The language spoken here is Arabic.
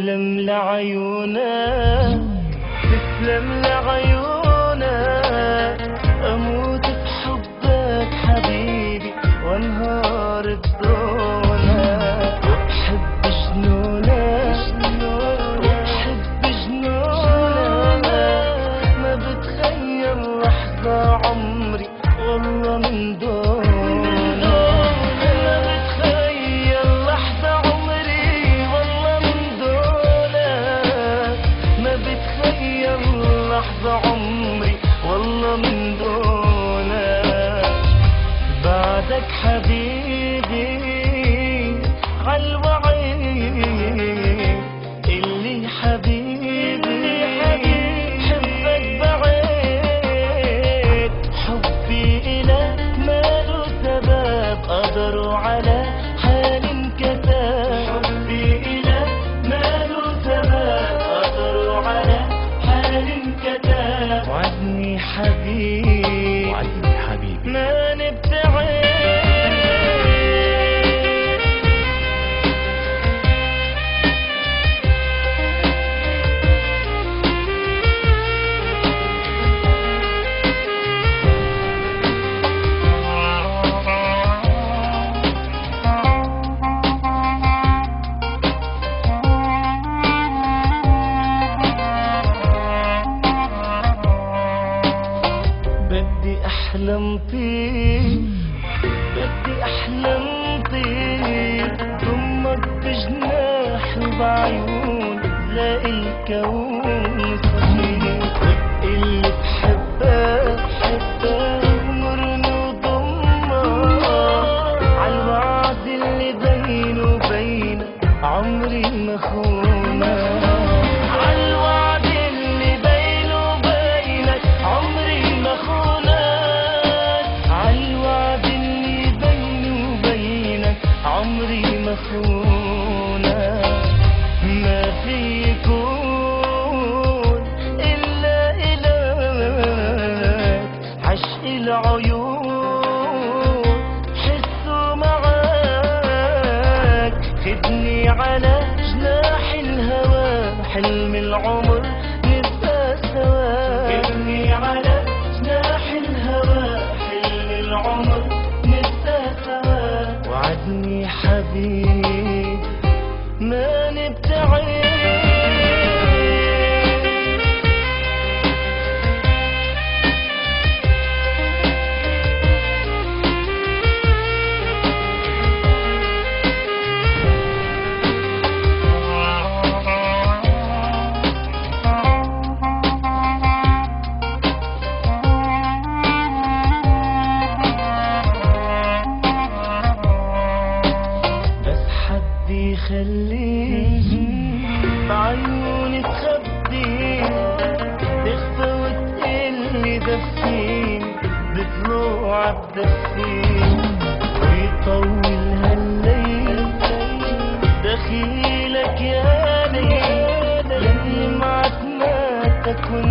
تسلم لعيونك تسلم لعيونك، أموت بحبك حبيبي وانهار بدونك، وبحب جنونك وبحب جنونك، ما بتخيل لحظة عمري والله من دونك، ما بتخيل لحظة عمري والله من دونك، ما بتخيل لحظة عمري والله من دونك، بعدك حبيبي عالوعيد اللي حبيبي حبك بعيد، حبي إلك ماله سبب قدروا على حال انكتب، حبي إلك ماله سبب قدروا على حال انكتب، وعدني حبيبي ما نبتعد. بدي أحلم طير بدي أحلم طير، ضمك بجناح وبعيون تلاقي الكون صغير، وتقلي بحبك ومرني وضمك عالوعد اللي بيني وبينك عمري ما خونك، عالوعد اللي بيني وبينك عمري ما خونك، عالوعد اللي بيني وبينك عمري ما خونك، ما في يكون إلا إلك عشق العيون حسه معاك، خدني على جناح الهوى حلم العمر نبقى سوا، خدني على جناح الهوى حلم العمر نبقى سوا، وعدني حبيبي ما نبتعد. خليك بعيوني تخبي تخفى وتقلي دفيني بطلوع بدفيني، ويطول هالليل دخيلك يا ليل، لمعت ما تكون